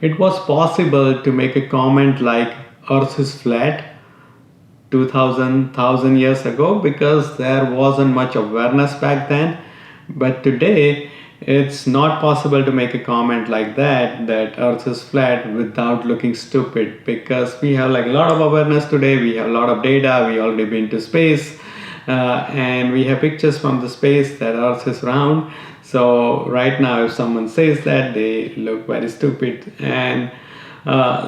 It was possible to make a comment like Earth is flat 2000 years ago because there wasn't much awareness back then. But today, it's not possible to make a comment like that Earth is flat without looking stupid because we have like a lot of awareness today. We have a lot of data. We already been to space, and we have pictures from the space that Earth is round. So right now, if someone says that, they look very stupid. And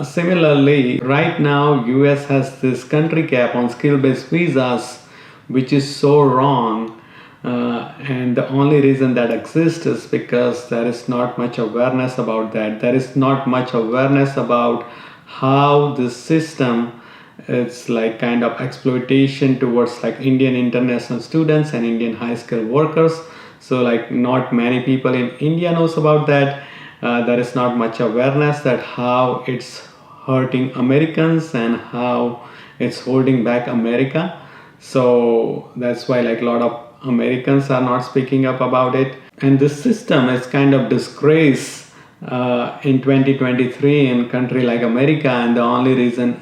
similarly, right now, US has this country cap on skill-based visas, which is so wrong. And the only reason that exists is because there is not much awareness about that. There is not much awareness about how this system, it's like kind of exploitation towards like Indian international students and Indian high skilled workers. So like not many people in India knows about that. There is not much awareness that how it's hurting Americans and how it's holding back America. So that's why like a lot of Americans are not speaking up about it. And this system is kind of disgrace in 2023 in country like America, and the only reason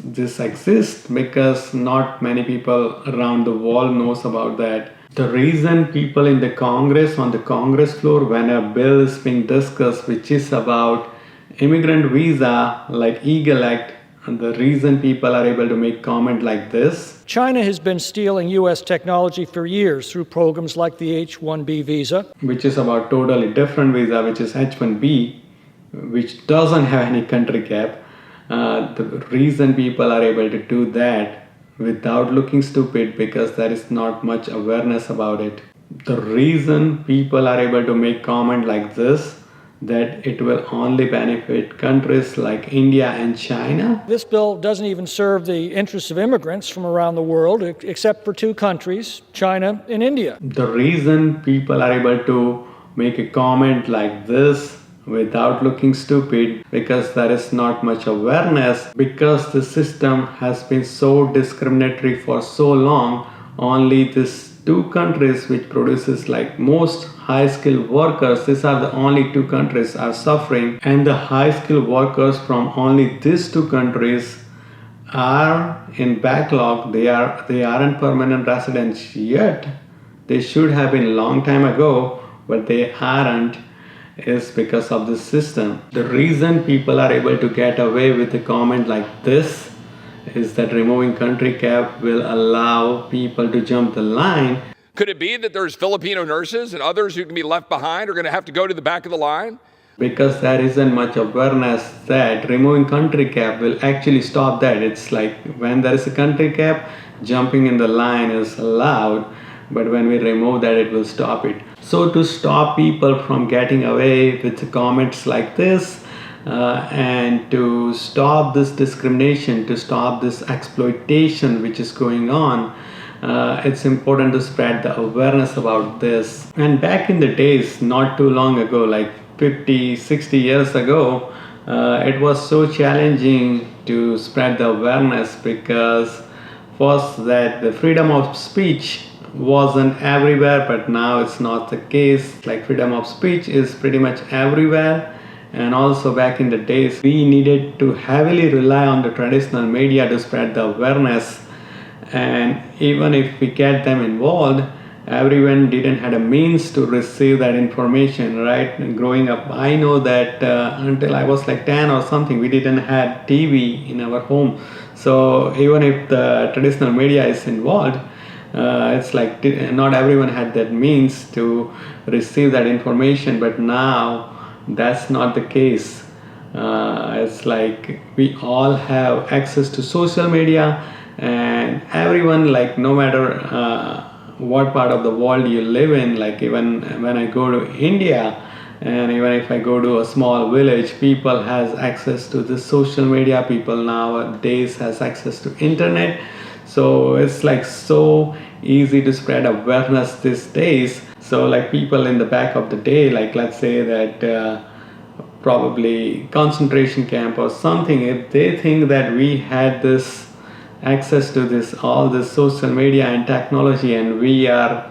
this exists because not many people around the world knows about that. The reason people in the Congress, on the Congress floor, when a bill is being discussed which is about immigrant visa like Eagle Act, and the reason people are able to make comment like this. China has been stealing U.S. technology for years through programs like the H-1B visa, which is about totally different visa, which is H-1B, which doesn't have any country cap. The reason people are able to do that without looking stupid because there is not much awareness about it. The reason people are able to make comment like this, that it will only benefit countries like India and China. This bill doesn't even serve the interests of immigrants from around the world, except for two countries, China and India. The reason people are able to make a comment like this without looking stupid because there is not much awareness, because the system has been so discriminatory for so long. Only these two countries which produces like most high skilled workers, these are the only two countries are suffering, and the high skilled workers from only these two countries are in backlog. They aren't permanent residents yet. They should have been long time ago, but they aren't, is because of this system. The reason people are able to get away with a comment like this is that removing country cap will allow people to jump the line. Could it be that there's Filipino nurses and others who can be left behind are going to have to go to the back of the line? Because there isn't much awareness that removing country cap will actually stop that. It's like when there is a country cap, jumping in the line is allowed, but when we remove that, it will stop it. So to stop people from getting away with comments like this, and to stop this discrimination, to stop this exploitation which is going on, it's important to spread the awareness about this. And back in the days, not too long ago, like 50, 60 years ago, it was so challenging to spread the awareness because first that the freedom of speech wasn't everywhere, but now it's not the case. Like freedom of speech is pretty much everywhere. And also back in the days, we needed to heavily rely on the traditional media to spread the awareness. And even if we get them involved, everyone didn't have a means to receive that information, right? And growing up, I know that until I was like 10 or something, we didn't have TV in our home. So even if the traditional media is involved, it's like not everyone had that means to receive that information. But now that's not the case. It's like we all have access to social media, and everyone, like no matter what part of the world you live in, like even when I go to India and even if I go to a small village, people has access to the social media. People nowadays has access to internet. So it's like so easy to spread awareness these days. So like people in the back of the day, like let's say that probably concentration camp or something, if they think that we had this access to this all this social media and technology, and we are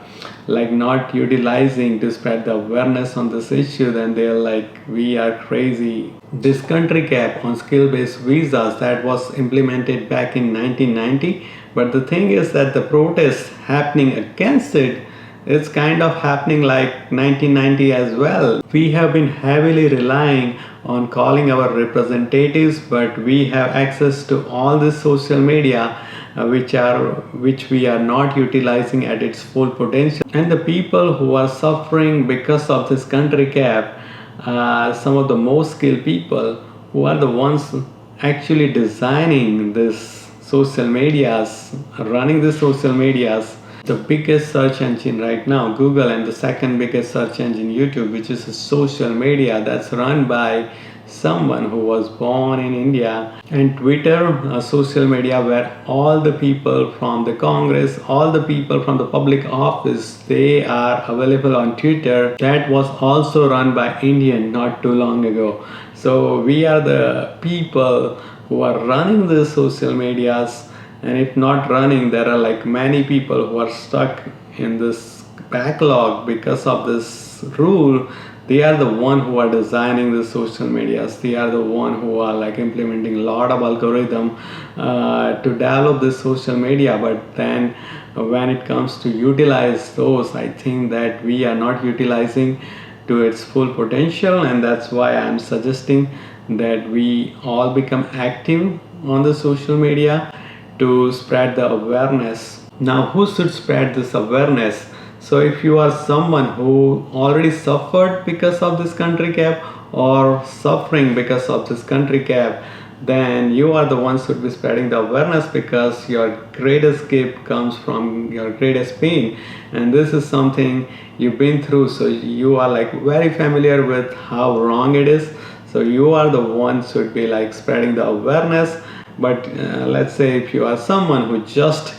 like not utilizing to spread the awareness on this issue, then they're like, we are crazy. This country cap on skill-based visas that was implemented back in 1990, but the thing is that the protests happening against it, it's kind of happening like 1990 as well. We have been heavily relying on calling our representatives, but we have access to all this social media which we are not utilizing at its full potential. And the people who are suffering because of this country cap are some of the most skilled people who are the ones actually designing this social medias, running the social medias. The biggest search engine right now, Google, and the second biggest search engine, YouTube, which is a social media that's run by someone who was born in India, and Twitter, a social media where all the people from the Congress, all the people from the public office, they are available on Twitter. That was also run by Indian not too long ago. So we are the people who are running the social medias, and if not running, there are like many people who are stuck in this backlog because of this rule. They are the one who are designing the social medias. They are the one who are like implementing a lot of algorithm to develop this social media. But then when it comes to utilize those, I think that we are not utilizing to its full potential, and that's why I'm suggesting that we all become active on the social media to spread the awareness. Now, who should spread this awareness? So if you are someone who already suffered because of this country cap or suffering because of this country cap, then you are the ones who should be spreading the awareness, because your great escape comes from your greatest pain, and this is something you've been through, so you are like very familiar with how wrong it is. So you are the ones who should be like spreading the awareness. But let's say if you are someone who just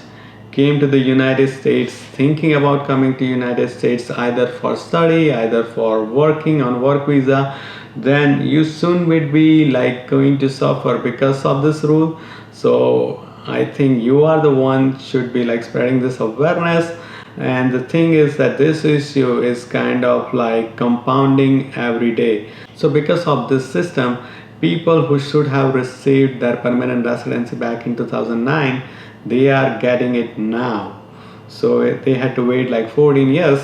came to the United States, thinking about coming to United States either for study, either for working on work visa, then you soon would be like going to suffer because of this rule. So I think you are the one should be like spreading this awareness. And the thing is that this issue is kind of like compounding every day. So because of this system, people who should have received their permanent residency back in 2009, they are getting it now. So they had to wait like 14 years,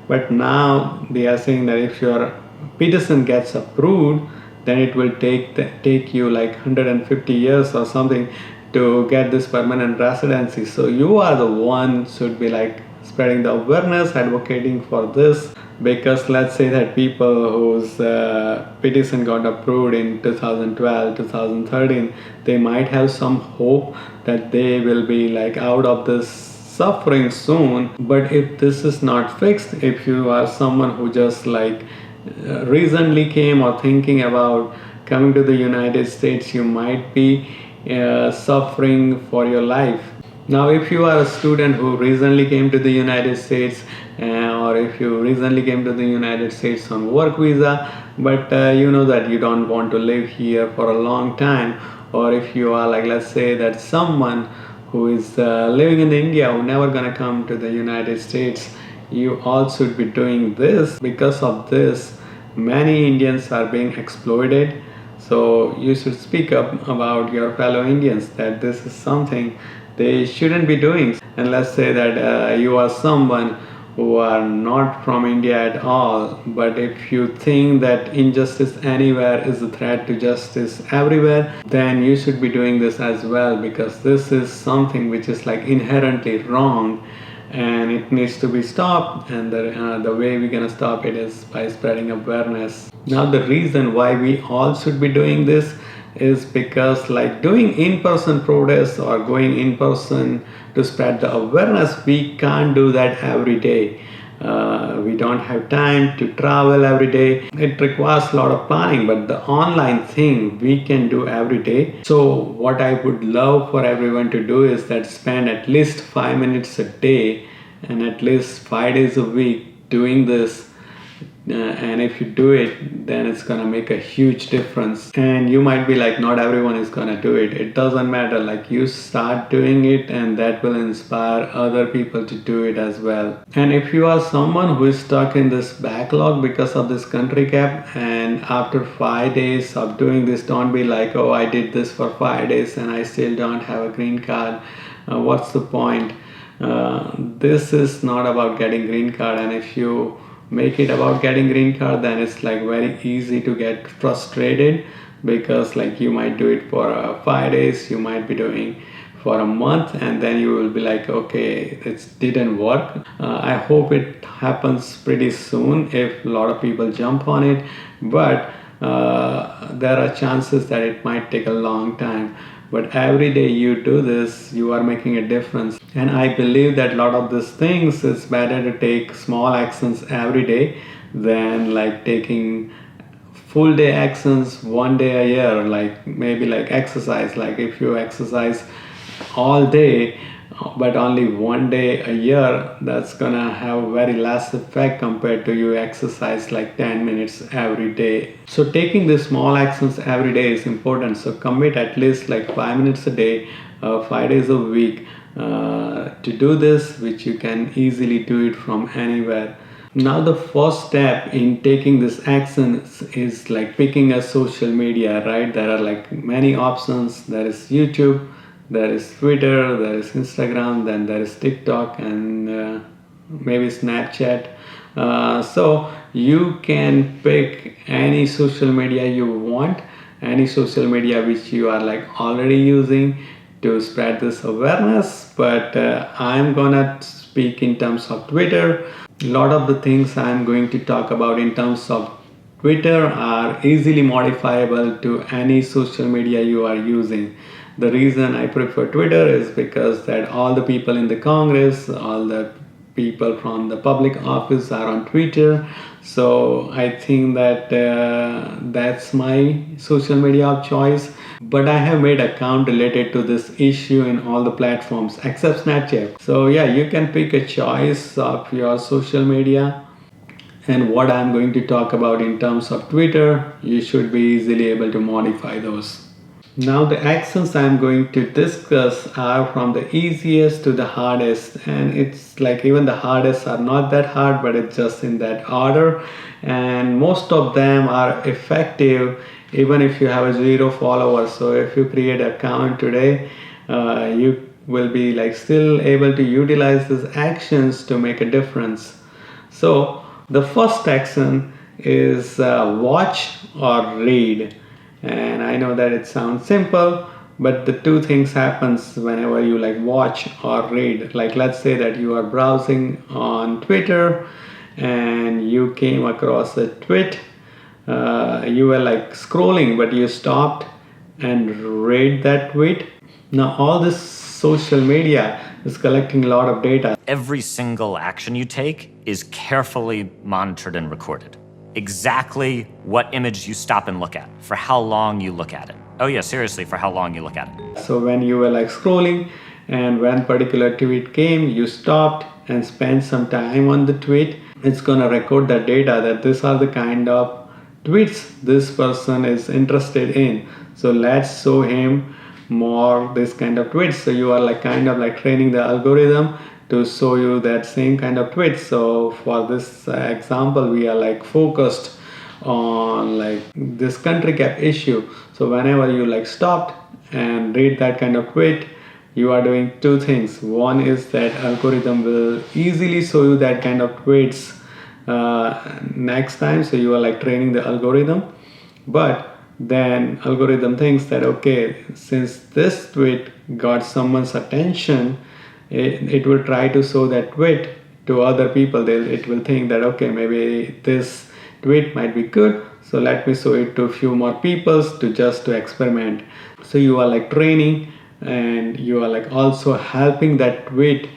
but now they are saying that if your petition gets approved, then it will take you like 150 years or something to get this permanent residency. So you are the one should be like spreading the awareness, advocating for this, because let's say that people whose petition got approved in 2012, 2013, they might have some hope that they will be like out of this suffering soon. But if this is not fixed, if you are someone who just like recently came or thinking about coming to the United States, you might be suffering for your life. Now, if you are a student who recently came to the United States, or if you recently came to the United States on work visa, but you know that you don't want to live here for a long time, or if you are like, let's say that someone who is living in India who never gonna come to the United States, you all should be doing this. Because of this, many Indians are being exploited. So you should speak up about your fellow Indians that this is something they shouldn't be doing. And let's say that you are someone who are not from India at all, but if you think that injustice anywhere is a threat to justice everywhere, then you should be doing this as well, because this is something which is like inherently wrong and it needs to be stopped. And the way we're gonna stop it is by spreading awareness. Now, the reason why we all should be doing this is because like doing in-person protests or going in person to spread the awareness, we can't do that every day. We don't have time to travel every day. It requires a lot of planning, but the online thing we can do every day. So what I would love for everyone to do is that spend at least 5 minutes a day and at least 5 days a week doing this and if you do it, then it's gonna make a huge difference. And you might be like, not everyone is gonna do it. It doesn't matter. Like, you start doing it, and that will inspire other people to do it as well. And if you are someone who is stuck in this backlog because of this country cap, and after 5 days of doing this, don't be like, oh, I did this for 5 days and I still don't have a green card. What's the point? This is not about getting green card, and if you make it about getting green card, then it's like very easy to get frustrated, because like you might do it for 5 days, you might be doing for a month, and then you will be like, okay, it didn't work. I hope it happens pretty soon if a lot of people jump on it, but there are chances that it might take a long time. But every day you do this, you are making a difference. And I believe that a lot of these things, it's better to take small actions every day than like taking full day actions one day a year. Like maybe like exercise, like if you exercise all day but only one day a year, that's gonna have very less effect compared to you exercise like 10 minutes every day. So taking these small actions every day is important. So commit at least like 5 minutes a day, 5 days a week, to do this, which you can easily do it from anywhere. Now the first step in taking this action is like picking a social media, right? There are like many options. There is YouTube, there is Twitter, there is Instagram, then there is TikTok, and maybe Snapchat. So you can pick any social media you want, any social media which you are like already using to spread this awareness. But I'm gonna speak in terms of Twitter. A lot of the things I'm going to talk about in terms of Twitter are easily modifiable to any social media you are using. The reason I prefer Twitter is because that all the people in the Congress, all the people from the public office are on Twitter. So I think that that's my social media of choice. But I have made account related to this issue in all the platforms except Snapchat. So yeah, you can pick a choice of your social media. And what I'm going to talk about in terms of Twitter, you should be easily able to modify those. Now the actions I'm going to discuss are from the easiest to the hardest, and it's like even the hardest are not that hard, but it's just in that order, and most of them are effective even if you have a 0 followers. So if you create an account today, you will be like still able to utilize these actions to make a difference. So the first action is watch or read. And I know that it sounds simple, but the two things happens whenever you like watch or read. Like let's say that you are browsing on Twitter and you came across a tweet. You were like scrolling, but you stopped and read that tweet. Now all this social media is collecting a lot of data. Every single action you take is carefully monitored and recorded. Exactly what image you stop and look at, for how long you look at it. Oh yeah, seriously, for how long you look at it. So when you were like scrolling and when particular tweet came, you stopped and spent some time on the tweet, it's gonna record the data that these are the kind of tweets this person is interested in. So let's show him more this kind of tweets. So you are like kind of like training the algorithm to show you that same kind of tweets. So for this example, we are like focused on like this country cap issue. So whenever you like stopped and read that kind of tweet, you are doing two things. One is that algorithm will easily show you that kind of tweets next time. So you are like training the algorithm, but then algorithm thinks that okay, since this tweet got someone's attention, it will try to show that tweet to other people. It will think that okay, maybe this tweet might be good, so let me show it to a few more people to experiment. So you are like training, and you are like also helping that tweet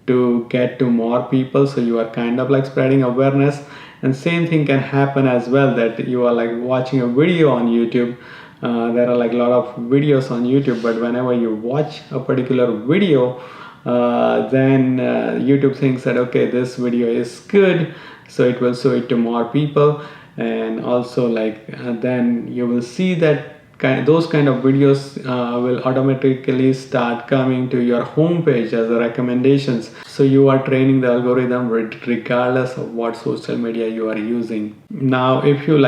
to get to more people. So you are kind of like spreading awareness. And same thing can happen as well, that you are like watching a video on YouTube. There are like a lot of videos on YouTube, but whenever you watch a particular video, then YouTube thinks that okay, this video is good, so it will show it to more people. And also then you will see that those kind of videos will automatically start coming to your homepage as a recommendations. So you are training the algorithm regardless of what social media you are using. Now if you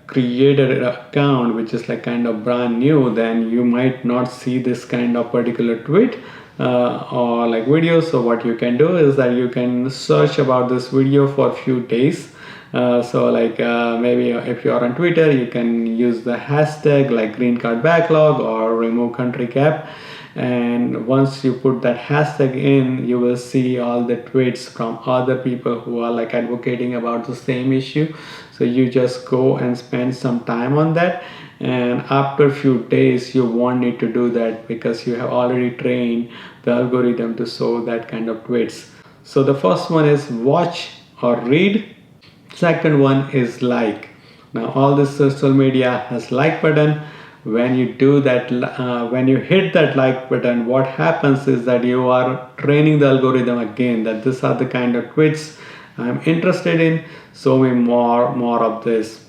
created an account which is kind of brand new, then you might not see this kind of particular tweet or videos. So what you can do is that you can search about this video for a few days. Maybe if you are on Twitter, you can use the hashtag like green card backlog or remove country cap. And once you put that hashtag in, you will see all the tweets from other people who are advocating about the same issue. So you just go and spend some time on that, and after a few days you won't need to do that because you have already trained the algorithm to show that kind of tweets. So the first one is watch or read. Second one is like. Now all this social media has like button. When you do that, when you hit that like button, what happens is that you are training the algorithm again that these are the kind of tweets I'm interested in. Show me more of this.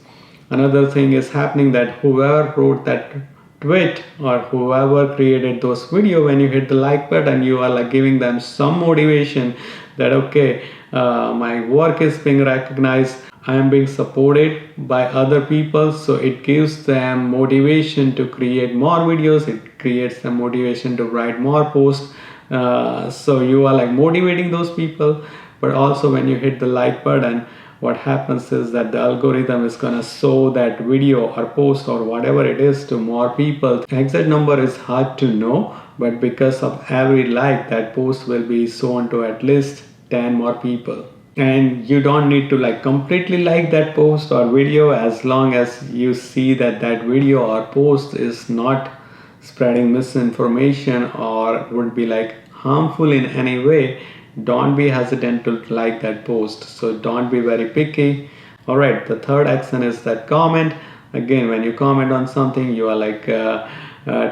Another thing is happening that whoever wrote that tweet or whoever created those video, when you hit the like button, you are giving them some motivation that okay, my work is being recognized, I am being supported by other people. So it gives them motivation to create more videos, it creates them motivation to write more posts. So you are motivating those people. But also when you hit the like button, what happens is that the algorithm is going to show that video or post or whatever it is to more people. The exact number is hard to know, but because of every like, that post will be shown to at least 10 more people. And you don't need to completely like that post or video, as long as you see that that video or post is not spreading misinformation or would be harmful in any way. Don't be hesitant to like that post. So don't be very picky. All right, the third action is that comment. Again, when you comment on something, you are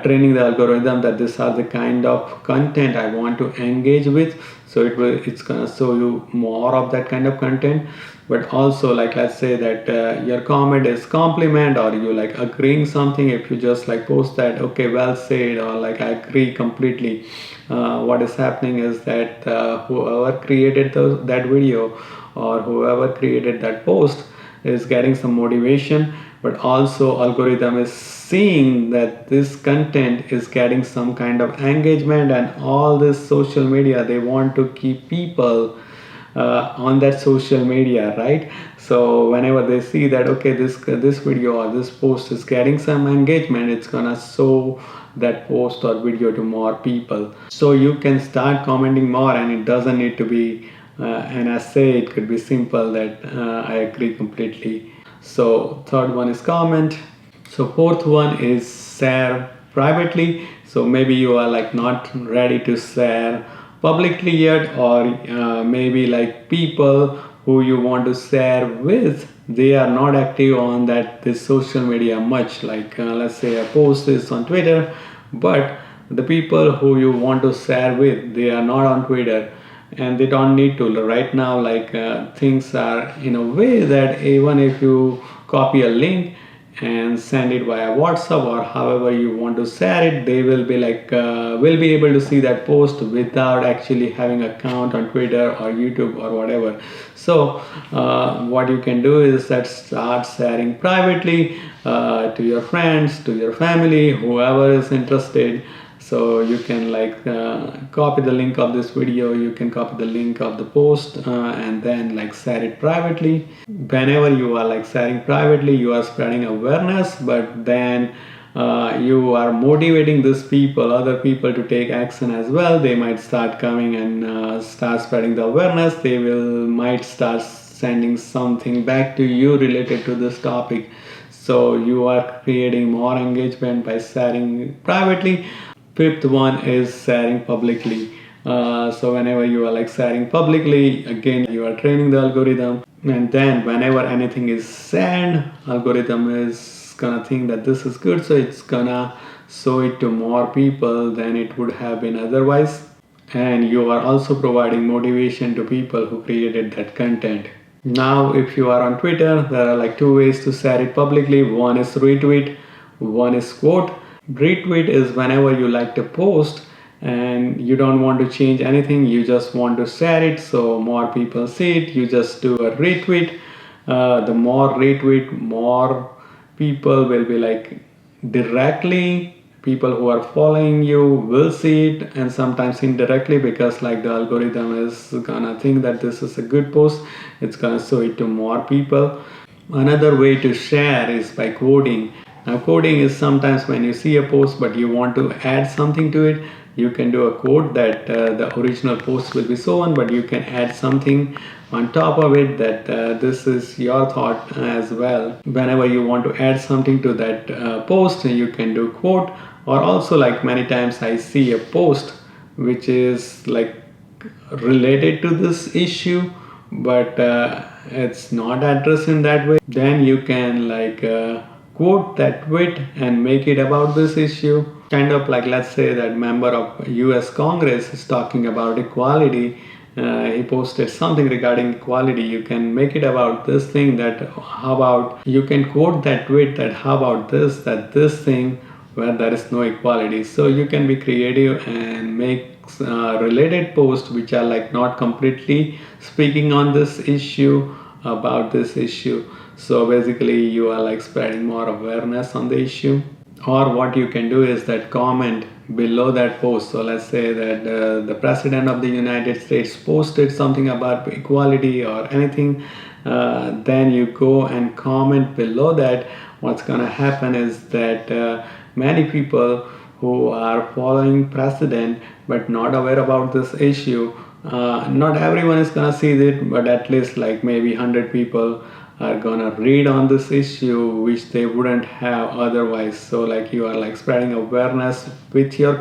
training the algorithm that these are the kind of content I want to engage with. So it's gonna show you more of that kind of content. But also let's say that your comment is compliment or you agreeing something. If you just post that okay, well said, or I agree completely, what is happening is that whoever created that video or whoever created that post is getting some motivation. But also algorithm is seeing that this content is getting some kind of engagement, and all this social media, they want to keep people on that social media, right? So whenever they see that okay, this video or this post is getting some engagement, it's gonna show that post or video to more people. So you can start commenting more, and it doesn't need to be an essay. It could be simple that I agree completely. So third one is comment. So fourth one is share privately. So maybe you are not ready to share publicly yet, or maybe people who you want to share with, they are not active on this social media much. Let's say a post is on Twitter, but the people who you want to share with, they are not on Twitter, and they don't need to right now. Things are in a way that even if you copy a link and send it via WhatsApp or however you want to share it, they will be will be able to see that post without actually having an account on Twitter or YouTube or whatever. So what you can do is that start sharing privately to your friends, to your family, whoever is interested. So you can copy the link of this video, you can copy the link of the post and then share it privately. Whenever you are sharing privately, you are spreading awareness, but then you are motivating these people, other people, to take action as well. They might start coming and start spreading the awareness. They might start sending something back to you related to this topic. So you are creating more engagement by sharing privately. Fifth one is sharing publicly. So whenever you are sharing publicly, again you are training the algorithm, and then whenever anything is shared, algorithm is gonna think that this is good, so it's gonna show it to more people than it would have been otherwise. And you are also providing motivation to people who created that content. Now, if you are on Twitter, there are like two ways to share it publicly. One is retweet, one is quote. Retweet is whenever you like to post and you don't want to change anything, you just want to share it so more people see it. You just do a retweet. The more retweet, more people will be like directly, people who are following you will see it, and sometimes indirectly, because like the algorithm is gonna think that this is a good post, it's gonna show it to more people. Another way to share is by quoting. Now, quoting is sometimes when you see a post but you want to add something to it, you can do a quote that the original post will be shown, but you can add something on top of it that this is your thought as well. Whenever you want to add something to that post, you can do quote. Or also, like many times I see a post which is like related to this issue, but it's not addressed in that way, then you can like quote that tweet and make it about this issue. Kind of like, let's say that member of US Congress is talking about equality. He posted something regarding equality. You can make it about this thing, that how about you can quote that tweet, that how about this, that this thing where there is no equality. So you can be creative and make related posts which are like not completely speaking on this issue, about this issue. So basically you are like spreading more awareness on the issue. Or what you can do is that comment below that post. So let's say that the president of the United States posted something about equality or anything, then you go and comment below that. What's gonna happen is that many people who are following president but not aware about this issue, not everyone is gonna see it, but at least like maybe 100 people are gonna read on this issue which they wouldn't have otherwise. So like you are like spreading awareness with your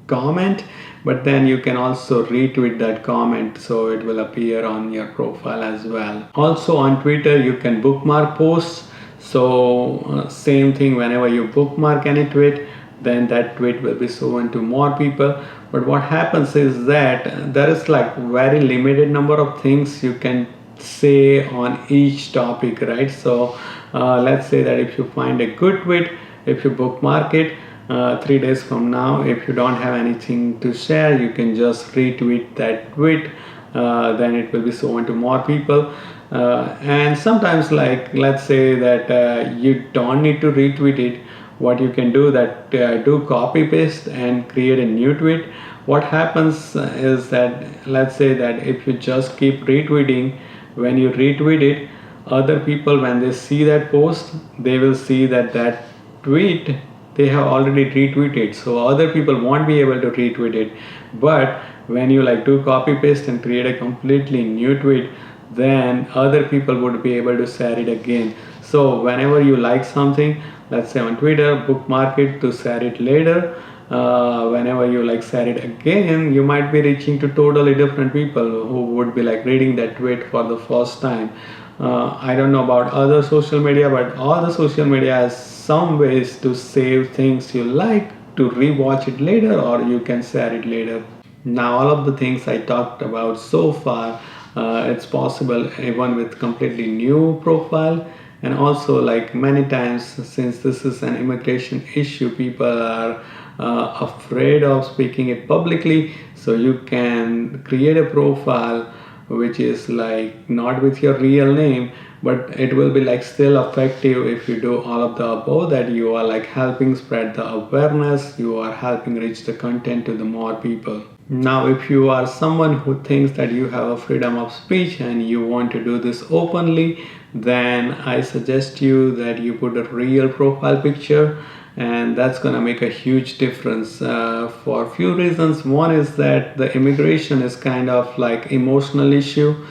comment, but then you can also retweet that comment so it will appear on your profile as well. Also on Twitter you can bookmark posts. So same thing, whenever you bookmark any tweet, then that tweet will be shown to more people. But what happens is that there is like very limited number of things you can say on each topic, right? So let's say that if you find a good tweet, if you bookmark it, 3 days from now, if you don't have anything to share, you can just retweet that tweet. Then it will be shown to more people. And sometimes, like let's say that you don't need to retweet it. What you can do that do copy paste and create a new tweet. What happens is that, let's say that if you just keep retweeting, when you retweet it, other people, when they see that post, they will see that that tweet they have already retweeted, so other people won't be able to retweet it. But when you like do copy paste and create a completely new tweet, then other people would be able to share it again. So whenever you like something, let's say on Twitter, bookmark it to share it later. Whenever you like share it again, you might be reaching to totally different people who would be like reading that tweet for the first time. I don't know about other social media, but all the social media has some ways to save things you like, to rewatch it later, or you can share it later. Now, all of the things I talked about so far, it's possible even with completely new profile. And also, like many times, since this is an immigration issue, people are afraid of speaking it publicly. So you can create a profile which is like not with your real name, but it will be like still effective if you do all of the above, that you are like helping spread the awareness, you are helping reach the content to the more people. Now, if you are someone who thinks that you have a freedom of speech and you want to do this openly, then I suggest you that you put a real profile picture, and that's gonna make a huge difference for a few reasons. One is that the immigration is kind of like emotional issue,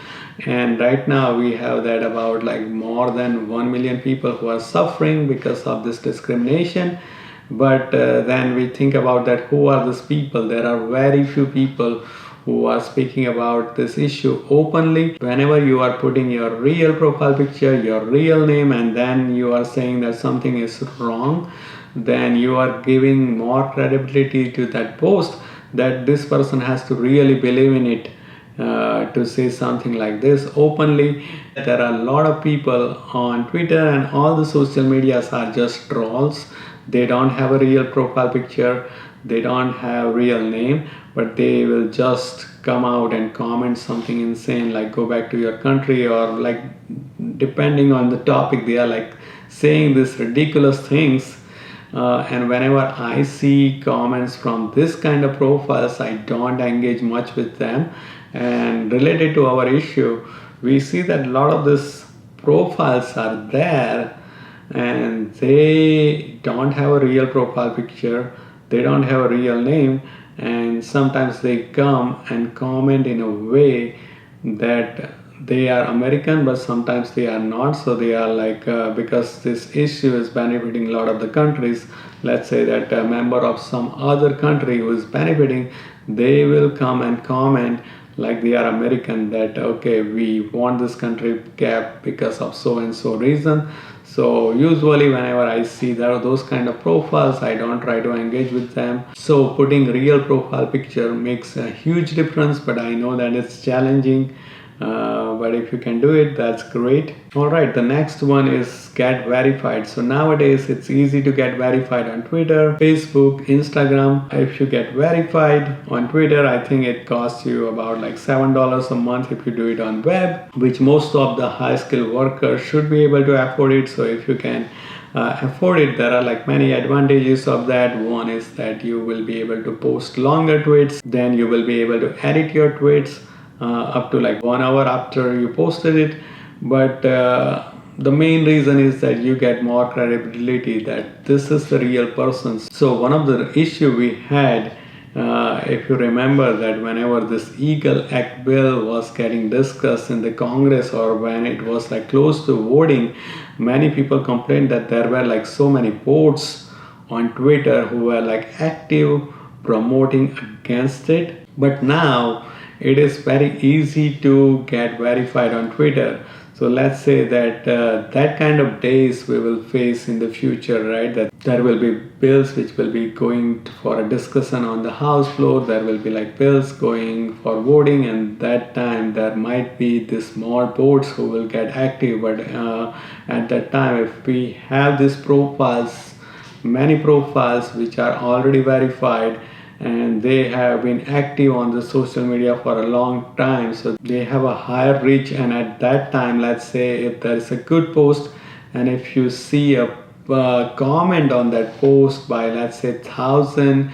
and right now we have that about like more than 1 million people who are suffering because of this discrimination. But then we think about that, who are these people? There are very few people who are speaking about this issue openly. Whenever you are putting your real profile picture, your real name, and then you are saying that something is wrong, then you are giving more credibility to that post, that this person has to really believe in it. to say something like this openly. There are a lot of people on Twitter and all the social medias are just trolls. They don't have a real profile picture, they don't have real name, but they will just come out and comment something insane like go back to your country, or like depending on the topic they are like saying these ridiculous things. And whenever I see comments from this kind of profiles, I don't engage much with them. And related to our issue, we see that a lot of these profiles are there and they don't have a real profile picture, they don't have a real name, and sometimes they come and comment in a way that they are American, but sometimes they are not. So they are like, because this issue is benefiting a lot of the countries, let's say that a member of some other country who is benefiting, they will come and comment like they are American, that okay, we want this country cap because of so and so reason. So usually whenever I see those kind of profiles, I don't try to engage with them. So putting real profile picture makes a huge difference, but I know that it's challenging. But if you can do it, that's great. All right, the next one is get verified. So nowadays it's easy to get verified on Twitter, Facebook, Instagram. If you get verified on Twitter, I think it costs you about like $7 a month if you do it on web, which most of the high skilled workers should be able to afford it. So if you can afford it, there are like many advantages of that. One is that you will be able to post longer tweets, then you will be able to edit your tweets up to like 1 hour after you posted it. But the main reason is that you get more credibility that this is the real person. So one of the issue we had, if you remember, that whenever this Eagle Act bill was getting discussed in the Congress, or when it was like close to voting, many people complained that there were like so many bots on Twitter who were like active promoting against it. But now it is very easy to get verified on Twitter. So let's say that that kind of days we will face in the future, right? That there will be bills which will be going for a discussion on the House floor. There will be like bills going for voting, and that time there might be this small boards who will get active. But at that time, if we have these profiles, many profiles which are already verified, and they have been active on the social media for a long time, so they have a higher reach. And at that time, let's say if there is a good post, and if you see a comment on that post by let's say 1,000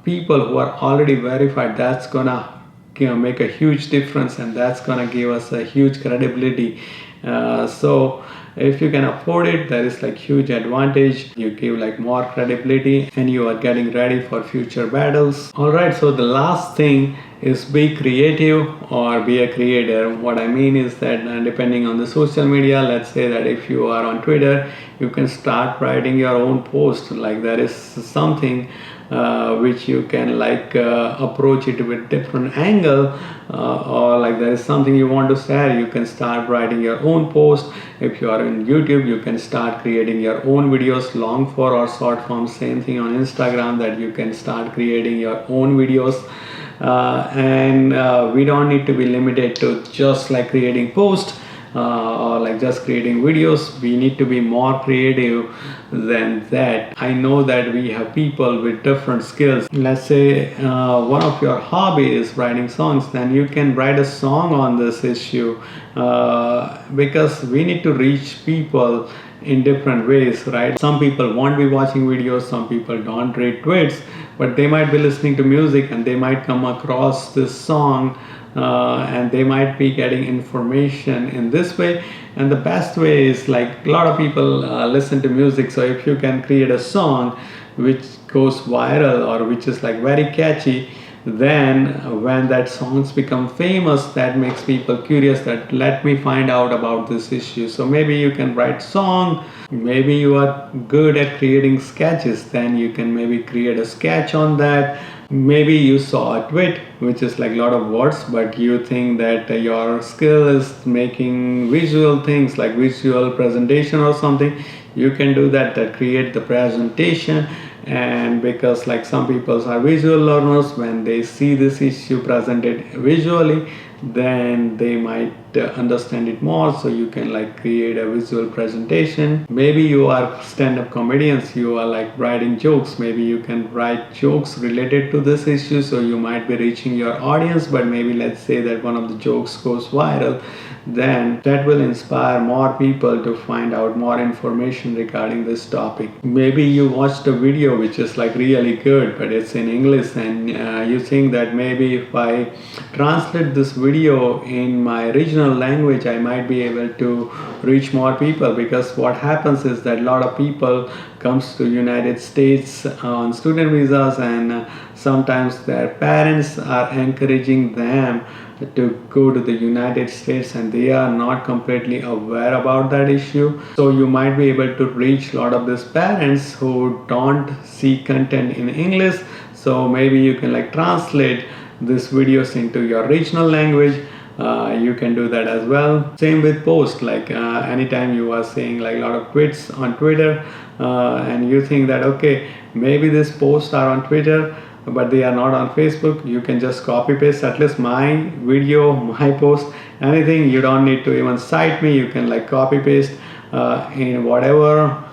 people who are already verified, that's gonna make a huge difference, and that's gonna give us a huge credibility. So if you can afford it, there is like huge advantage. You give like more credibility and you are getting ready for future battles. All right, so the last thing is be creative or be a creator. What I mean is that depending on the social media, let's say that if you are on Twitter, you can start writing your own post. Like there is something which you can like approach it with different angle, or like there is something you want to share, you can start writing your own post. If you are in YouTube, you can start creating your own videos, long form or short form. Same thing on Instagram, that you can start creating your own videos. And we don't need to be limited to just like creating posts or like just creating videos. We need to be more creative than that. I know that we have people with different skills. Let's say one of your hobby is writing songs, then you can write a song on this issue, because we need to reach people in different ways, right? Some people won't be watching videos, some people don't read tweets, but they might be listening to music and they might come across this song, and they might be getting information in this way. And the best way is like a lot of people listen to music, so if you can create a song which goes viral or which is like very catchy, then when that songs become famous, that makes people curious, that let me find out about this issue. So maybe you can write song, maybe you are good at creating sketches, then you can maybe create a sketch on that. Maybe you saw a tweet which is like a lot of words, but you think that your skill is making visual things like visual presentation or something. You can do that, create the presentation And because like some people are visual learners, when they see this issue presented visually, then they might understand it more. So you can like create a visual presentation. Maybe you are stand-up comedians, you are like writing jokes, maybe you can write jokes related to this issue, so you might be reaching your audience. But maybe let's say that one of the jokes goes viral, then that will inspire more people to find out more information regarding this topic. Maybe you watched a video which is like really good, but it's in English, and you think that maybe if I translate this video in my original language, I might be able to reach more people. Because what happens is that a lot of people comes to United States on student visas, and sometimes their parents are encouraging them to go to the United States, and they are not completely aware about that issue. So you might be able to reach a lot of these parents who don't see content in English. So maybe you can like translate these videos into your regional language. You can do that as well. Same with post, like anytime you are seeing like a lot of tweets on Twitter, and you think that okay, maybe these posts are on Twitter but they are not on Facebook, you can just copy paste at least my video, my post, anything. You don't need to even cite me. You can like copy paste in whatever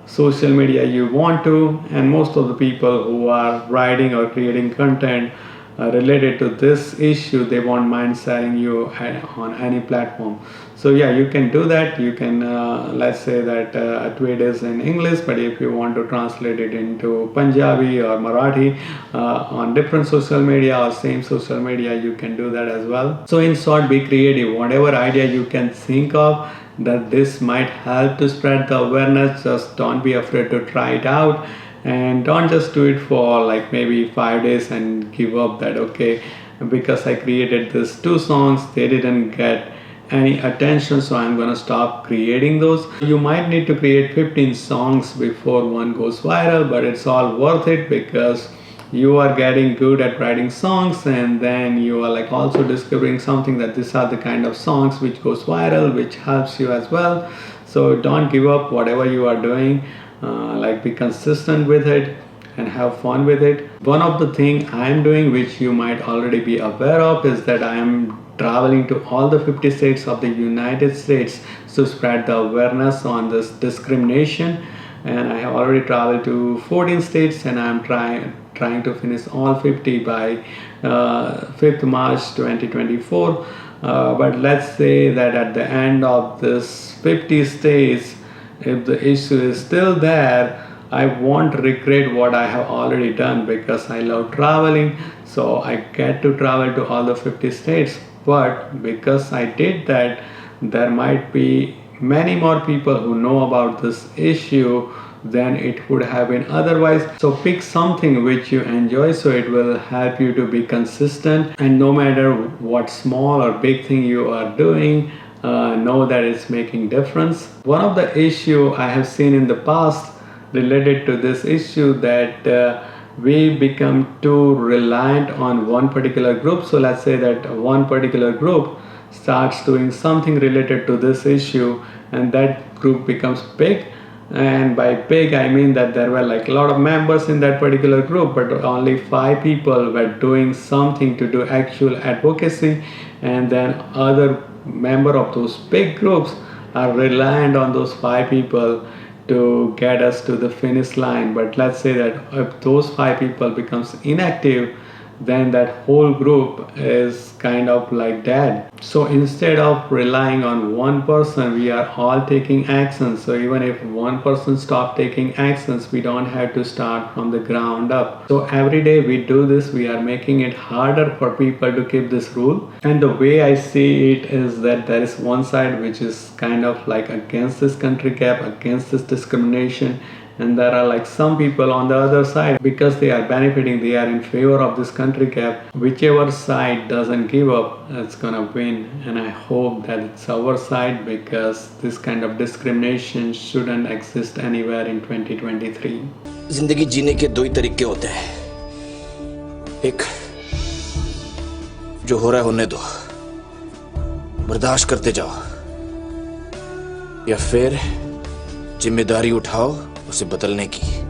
social media you want to. And most of the people who are writing or creating content related to this issue, they won't mind sharing you on any platform. So yeah, you can do that. You can let's say that a tweet is in English, but if you want to translate it into Punjabi or Marathi on different social media or same social media, you can do that as well. So in short, be creative. Whatever idea you can think of that this might help to spread the awareness, just don't be afraid to try it out. And don't just do it for like maybe 5 days and give up that okay, because I created these 2 songs, they didn't get any attention, so I'm gonna stop creating those. You might need to create 15 songs before one goes viral, but it's all worth it because you are getting good at writing songs, and then you are like also discovering something that these are the kind of songs which goes viral, which helps you as well. So don't give up whatever you are doing. Like be consistent with it and have fun with it. One of the thing I am doing, which you might already be aware of, is that I am traveling to all the 50 states of the United States to spread the awareness on this discrimination. And I have already traveled to 14 states, and I am trying to finish all 50 by 5th March 2024. But let's say that at the end of this 50 states, if the issue is still there, I won't regret what I have already done, because I love traveling. So I get to travel to all the 50 states. But because I did that, there might be many more people who know about this issue than it would have been otherwise. So pick something which you enjoy, so it will help you to be consistent. And no matter what small or big thing you are doing, know that it's making difference. One of the issue I have seen in the past related to this issue, that we become too reliant on one particular group. So let's say that one particular group starts doing something related to this issue, and that group becomes big. And by big, I mean that there were like a lot of members in that particular group, but only 5 people were doing something to do actual advocacy, and then other member of those big groups are reliant on those 5 people to get us to the finish line. But let's say that if those 5 people becomes inactive, then that whole group is kind of like dead. So instead of relying on one person, we are all taking actions. So even if one person stop taking actions, we don't have to start from the ground up. So every day we do this, we are making it harder for people to keep this rule. And the way I see it is that there is one side which is kind of like against this country cap, against this discrimination, and there are like some people on the other side, because they are benefiting, they are in favor of this country cap. Whichever side doesn't give up, it's gonna win. And I hope that it's our side, because this kind of discrimination shouldn't exist anywhere in 2023. जिंदगी जीने के 2 ही तरीके होते हैं, एक जो हो रहा है होने दो, बर्दाश्त करते जाओ, या फिर जिम्मेदारी उठाओ उसे बदलने की।